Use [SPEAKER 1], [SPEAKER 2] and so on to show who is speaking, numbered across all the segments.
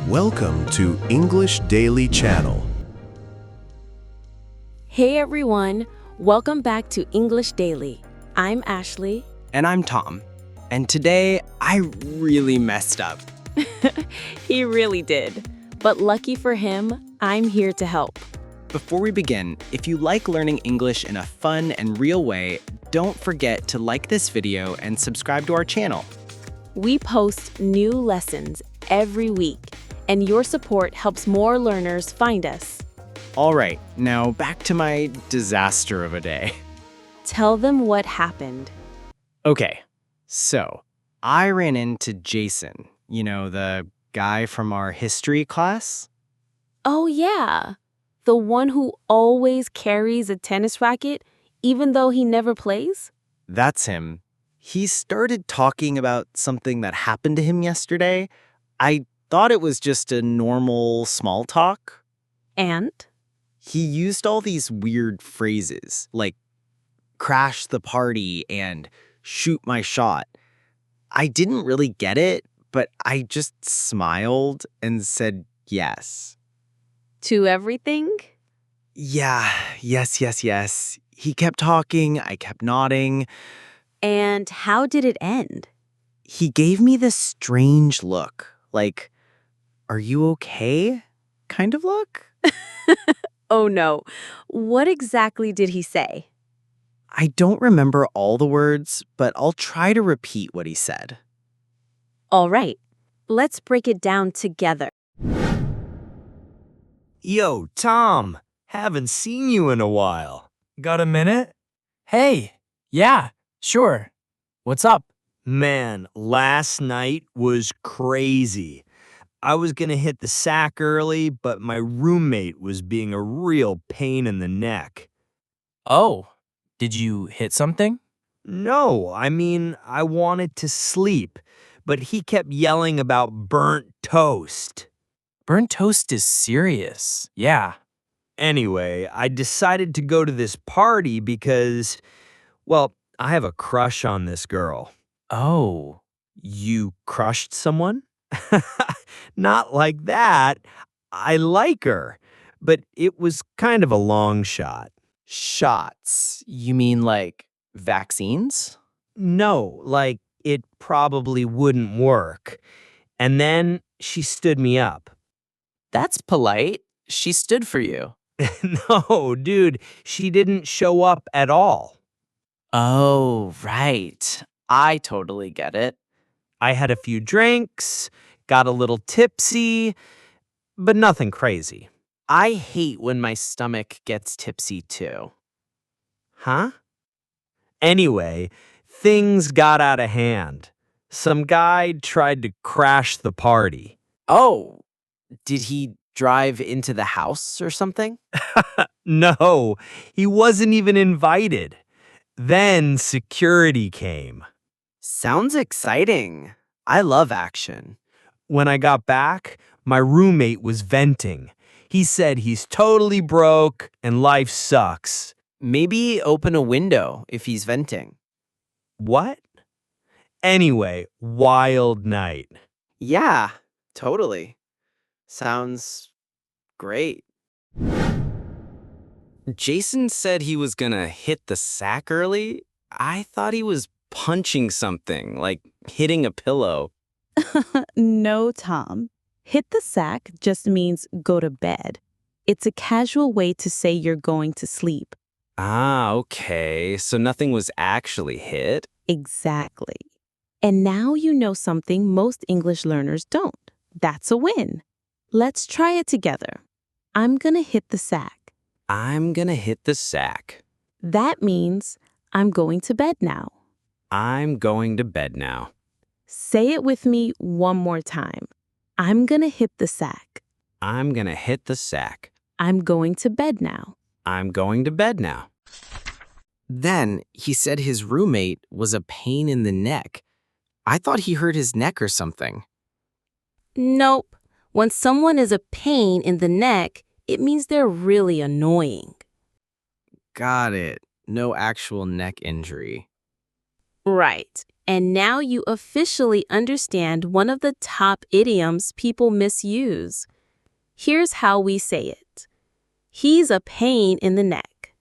[SPEAKER 1] Welcome to English Daily Channel.
[SPEAKER 2] Hey everyone, welcome back to English Daily. I'm Ashley.
[SPEAKER 3] And I'm Tom. And today, I really messed up.
[SPEAKER 2] He really did. But lucky for him, I'm here to help.
[SPEAKER 3] Before we begin, if you like learning English in a fun and real way, don't forget to like this video and subscribe to our channel.
[SPEAKER 2] We post new lessons every week, and your support helps more learners find us.
[SPEAKER 3] All right, now back to my disaster of a day.
[SPEAKER 2] Tell them what happened.
[SPEAKER 3] Okay, so I ran into Jason, the guy from our history class.
[SPEAKER 2] Oh yeah, the one who always carries a tennis racket even though he never plays?
[SPEAKER 3] That's him. He started talking about something that happened to him yesterday. I thought it was just a normal small talk.
[SPEAKER 2] And?
[SPEAKER 3] He used all these weird phrases, like crash the party and shoot my shot. I didn't really get it, but I just smiled and said yes.
[SPEAKER 2] To everything?
[SPEAKER 3] Yeah, yes. He kept talking, I kept nodding.
[SPEAKER 2] And how did it end?
[SPEAKER 3] He gave me this strange look, like, are you okay? Kind of look.
[SPEAKER 2] Oh no, what exactly did he say?
[SPEAKER 3] I don't remember all the words, but I'll try to repeat what he said.
[SPEAKER 2] All right, let's break it down together.
[SPEAKER 4] Yo, Tom, haven't seen you in a while.
[SPEAKER 5] Got a minute? Hey, yeah, sure. What's up?
[SPEAKER 4] Man, last night was crazy. I was gonna hit the sack early, but my roommate was being a real pain in the neck.
[SPEAKER 5] Oh, did you hit something?
[SPEAKER 4] No, I wanted to sleep, but he kept yelling about burnt toast.
[SPEAKER 5] Burnt toast is serious. Yeah.
[SPEAKER 4] Anyway, I decided to go to this party because, well, I have a crush on this girl.
[SPEAKER 5] Oh,
[SPEAKER 4] You crushed someone? Not like that. I like her, but it was kind of a long shot.
[SPEAKER 3] Shots? You mean like vaccines?
[SPEAKER 4] No, like it probably wouldn't work. And then she stood me up.
[SPEAKER 3] That's polite. She stood for you.
[SPEAKER 4] No, dude, she didn't show up at all.
[SPEAKER 3] Oh, right. I totally get it.
[SPEAKER 4] I had a few drinks, got a little tipsy, but nothing crazy.
[SPEAKER 3] I hate when my stomach gets tipsy too.
[SPEAKER 4] Huh? Anyway, things got out of hand. Some guy tried to crash the party.
[SPEAKER 3] Oh, did he drive into the house or something?
[SPEAKER 4] No, he wasn't even invited. Then security came.
[SPEAKER 3] Sounds exciting. I love action.
[SPEAKER 4] When I got back, my roommate was venting. He said he's totally broke and life sucks.
[SPEAKER 3] Maybe open a window if he's venting.
[SPEAKER 4] What? Anyway, wild night.
[SPEAKER 3] Yeah, totally. Sounds great. Jason said he was gonna hit the sack early. I thought he was punching something, like hitting a pillow.
[SPEAKER 6] No, Tom. Hit the sack just means go to bed. It's a casual way to say you're going to sleep.
[SPEAKER 3] Ah, okay. So nothing was actually hit?
[SPEAKER 6] Exactly. And now you know something most English learners don't. That's a win. Let's try it together. I'm gonna hit the sack.
[SPEAKER 3] I'm gonna hit the sack.
[SPEAKER 6] That means I'm going to bed now.
[SPEAKER 3] I'm going to bed now.
[SPEAKER 6] Say it with me one more time. I'm gonna hit the sack.
[SPEAKER 3] I'm gonna hit the sack.
[SPEAKER 6] I'm going to bed now.
[SPEAKER 3] I'm going to bed now. Then he said his roommate was a pain in the neck. I thought he hurt his neck or something.
[SPEAKER 2] Nope. When someone is a pain in the neck, it means they're really annoying.
[SPEAKER 3] Got it. No actual neck injury.
[SPEAKER 2] Right. And now you officially understand one of the top idioms people misuse. Here's how we say it. He's a pain in the neck.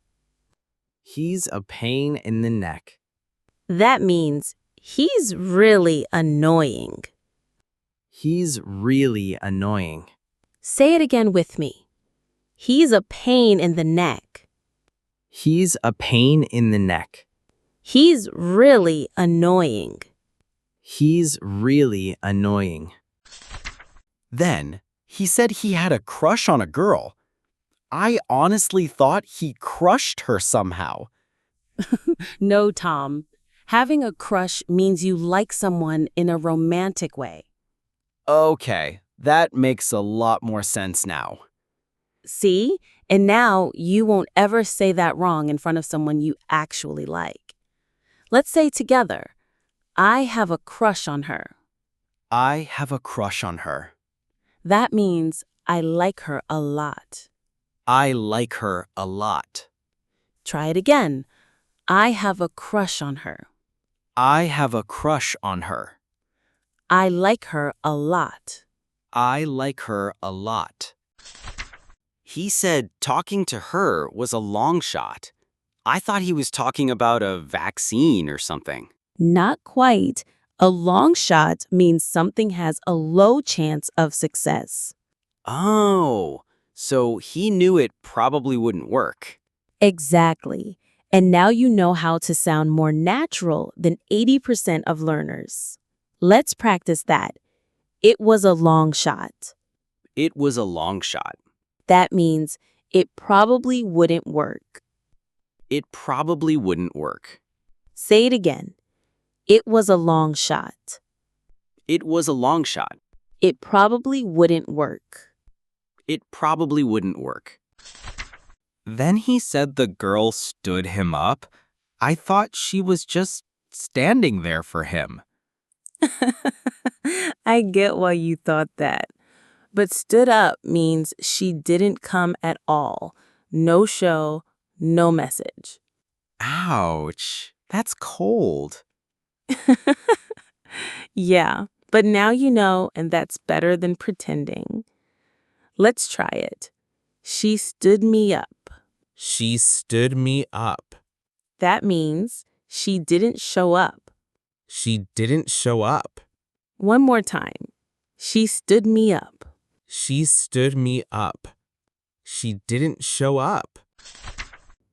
[SPEAKER 3] He's a pain in the neck.
[SPEAKER 2] That means he's really annoying.
[SPEAKER 3] He's really annoying.
[SPEAKER 2] Say it again with me. He's a pain in the neck.
[SPEAKER 3] He's a pain in the neck.
[SPEAKER 2] He's really annoying.
[SPEAKER 3] He's really annoying. Then, he said he had a crush on a girl. I honestly thought he crushed her somehow.
[SPEAKER 2] No, Tom. Having a crush means you like someone in a romantic way.
[SPEAKER 3] Okay, that makes a lot more sense now.
[SPEAKER 2] See? And now you won't ever say that wrong in front of someone you actually like. Let's say together, I have a crush on her.
[SPEAKER 3] I have a crush on her.
[SPEAKER 2] That means I like her a lot.
[SPEAKER 3] I like her a lot.
[SPEAKER 2] Try it again. I have a crush on her.
[SPEAKER 3] I have a crush on her.
[SPEAKER 2] I like her a lot.
[SPEAKER 3] I like her a lot. He said talking to her was a long shot. I thought he was talking about a vaccine or something.
[SPEAKER 2] Not quite. A long shot means something has a low chance of success.
[SPEAKER 3] Oh, so he knew it probably wouldn't work.
[SPEAKER 2] Exactly. And now you know how to sound more natural than 80% of learners. Let's practice that. It was a long shot.
[SPEAKER 3] It was a long shot.
[SPEAKER 2] That means it probably wouldn't work.
[SPEAKER 3] It probably wouldn't work.
[SPEAKER 2] Say it again. It was a long shot.
[SPEAKER 3] It was a long shot.
[SPEAKER 2] It probably wouldn't work.
[SPEAKER 3] It probably wouldn't work. Then he said the girl stood him up. I thought she was just standing there for him.
[SPEAKER 2] I get why you thought that. But stood up means she didn't come at all. No show, no message.
[SPEAKER 3] Ouch, that's cold.
[SPEAKER 2] Yeah, but now you know, and that's better than pretending. Let's try it. She stood me up.
[SPEAKER 1] She stood me up.
[SPEAKER 2] That means she didn't show up.
[SPEAKER 1] She didn't show up.
[SPEAKER 2] One more time. She stood me up.
[SPEAKER 1] She stood me up. She didn't show up.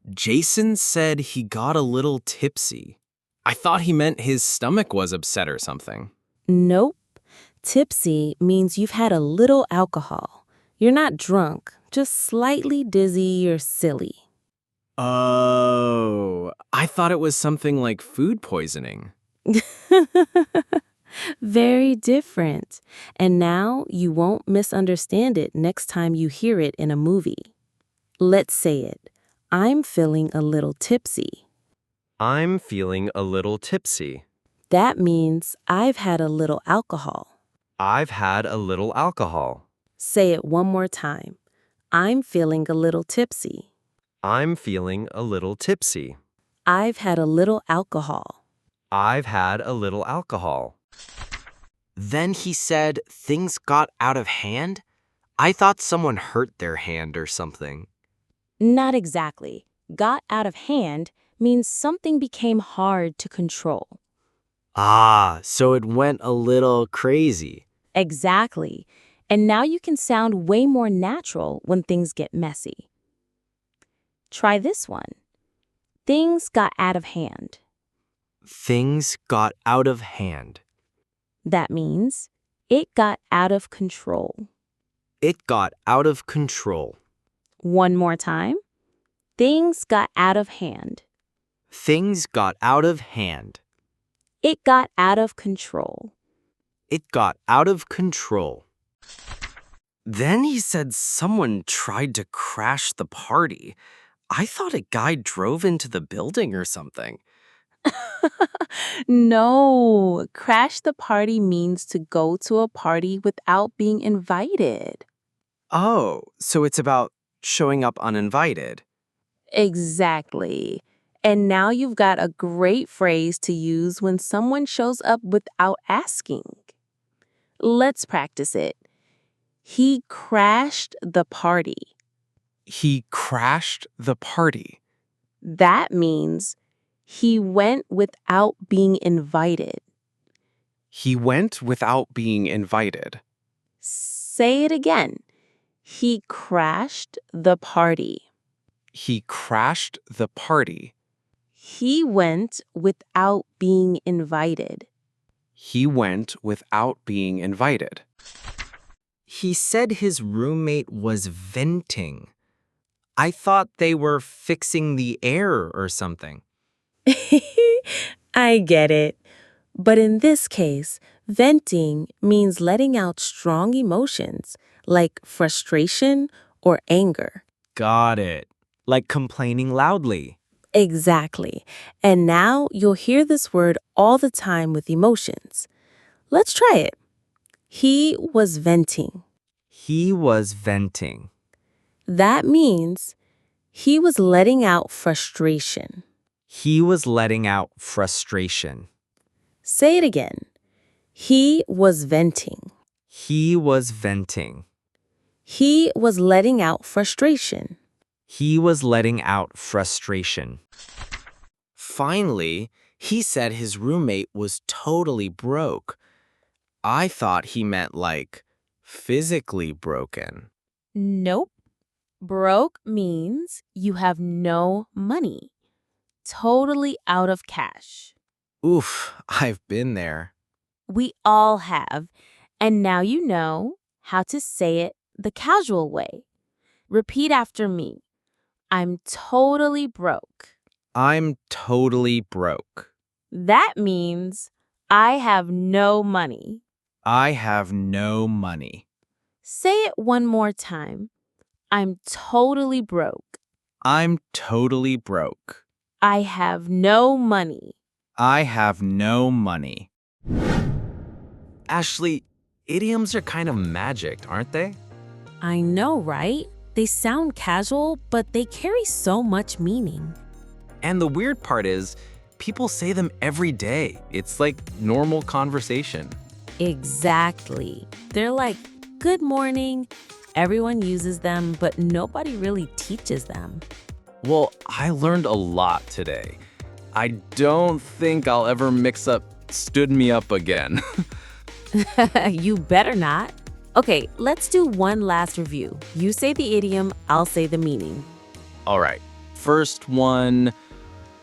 [SPEAKER 3] Jason said he got a little tipsy. I thought he meant his stomach was upset or something.
[SPEAKER 2] Nope. Tipsy means you've had a little alcohol. You're not drunk, just slightly dizzy or silly.
[SPEAKER 3] Oh, I thought it was something like food poisoning.
[SPEAKER 2] Very different. And now you won't misunderstand it next time you hear it in a movie. Let's say it. I'm feeling a little tipsy.
[SPEAKER 3] I'm feeling a little tipsy.
[SPEAKER 2] That means I've had a little alcohol.
[SPEAKER 3] I've had a little alcohol.
[SPEAKER 2] Say it one more time. I'm feeling a little tipsy.
[SPEAKER 3] I'm feeling a little tipsy.
[SPEAKER 2] I've had a little alcohol.
[SPEAKER 3] I've had a little alcohol. Then he said things got out of hand? I thought someone hurt their hand or something.
[SPEAKER 2] Not exactly. Got out of hand means something became hard to control.
[SPEAKER 3] Ah, so it went a little crazy.
[SPEAKER 2] Exactly. And now you can sound way more natural when things get messy. Try this one. Things got out of hand.
[SPEAKER 3] Things got out of hand.
[SPEAKER 2] That means it got out of control.
[SPEAKER 3] It got out of control.
[SPEAKER 2] One more time. Things got out of hand.
[SPEAKER 3] Things got out of hand.
[SPEAKER 2] It got out of control.
[SPEAKER 3] It got out of control. Then he said someone tried to crash the party. I thought a guy drove into the building or something.
[SPEAKER 2] No, crash the party means to go to a party without being invited.
[SPEAKER 3] Oh, so it's about showing up uninvited.
[SPEAKER 2] Exactly. And now you've got a great phrase to use when someone shows up without asking. Let's practice it. He crashed the party.
[SPEAKER 1] He crashed the party.
[SPEAKER 2] That means he went without being invited.
[SPEAKER 1] He went without being invited.
[SPEAKER 2] Say it again. He crashed the party.
[SPEAKER 1] He crashed the party.
[SPEAKER 2] He went without being invited.
[SPEAKER 1] He went without being invited.
[SPEAKER 3] He said his roommate was venting. I thought they were fixing the air or something.
[SPEAKER 2] I get it. But in this case, venting means letting out strong emotions like frustration or anger.
[SPEAKER 3] Got it. Like complaining loudly.
[SPEAKER 2] Exactly. And now you'll hear this word all the time with emotions. Let's try it. He was venting.
[SPEAKER 3] He was venting.
[SPEAKER 2] That means he was letting out frustration.
[SPEAKER 3] He was letting out frustration.
[SPEAKER 2] Say it again. He was venting.
[SPEAKER 3] He was venting.
[SPEAKER 2] He was letting out frustration.
[SPEAKER 3] He was letting out frustration.
[SPEAKER 1] Finally, he said his roommate was totally broke. I thought he meant like physically broken.
[SPEAKER 2] Nope. Broke means you have no money. Totally out of cash.
[SPEAKER 1] Oof, I've been there.
[SPEAKER 2] We all have. And now you know how to say it the casual way. Repeat after me. I'm totally broke.
[SPEAKER 1] I'm totally broke.
[SPEAKER 2] That means I have no money.
[SPEAKER 1] I have no money.
[SPEAKER 2] Say it one more time. I'm totally broke.
[SPEAKER 1] I'm totally broke.
[SPEAKER 2] I have no money.
[SPEAKER 1] I have no money.
[SPEAKER 3] Ashley, idioms are kind of magic, aren't they?
[SPEAKER 2] I know, right? They sound casual, but they carry so much meaning.
[SPEAKER 1] And the weird part is, people say them every day. It's like normal conversation.
[SPEAKER 2] Exactly. They're like, good morning. Everyone uses them, but nobody really teaches them.
[SPEAKER 1] Well, I learned a lot today. I don't think I'll ever mix up stood me up again.
[SPEAKER 2] You better not. Okay, let's do one last review. You say the idiom, I'll say the meaning.
[SPEAKER 1] All right, first one,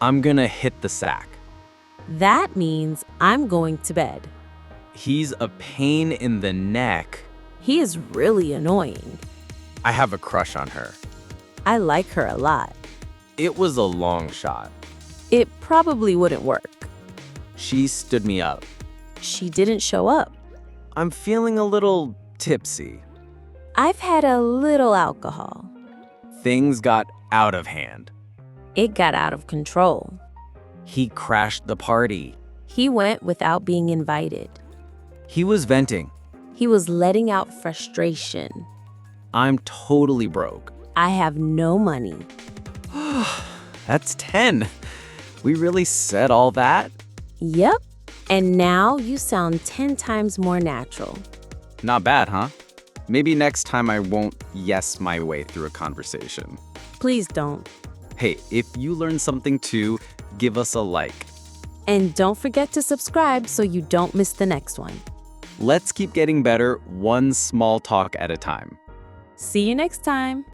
[SPEAKER 1] I'm gonna hit the sack.
[SPEAKER 2] That means I'm going to bed.
[SPEAKER 1] He's a pain in the neck.
[SPEAKER 2] He is really annoying.
[SPEAKER 1] I have a crush on her.
[SPEAKER 2] I like her a lot.
[SPEAKER 1] It was a long shot.
[SPEAKER 2] It probably wouldn't work.
[SPEAKER 1] She stood me up.
[SPEAKER 2] She didn't show up.
[SPEAKER 1] I'm feeling a little tipsy.
[SPEAKER 2] I've had a little alcohol.
[SPEAKER 1] Things got out of hand.
[SPEAKER 2] It got out of control.
[SPEAKER 3] He crashed the party.
[SPEAKER 2] He went without being invited.
[SPEAKER 3] He was venting.
[SPEAKER 2] He was letting out frustration.
[SPEAKER 3] I'm totally broke.
[SPEAKER 2] I have no money.
[SPEAKER 3] That's 10. We really said all that?
[SPEAKER 2] Yep. And now you sound 10 times more natural.
[SPEAKER 1] Not bad, huh? Maybe next time I won't yes my way through a conversation.
[SPEAKER 2] Please don't.
[SPEAKER 3] Hey, if you learned something too, give us a like.
[SPEAKER 2] And don't forget to subscribe so you don't miss the next one.
[SPEAKER 1] Let's keep getting better one small talk at a time.
[SPEAKER 2] See you next time.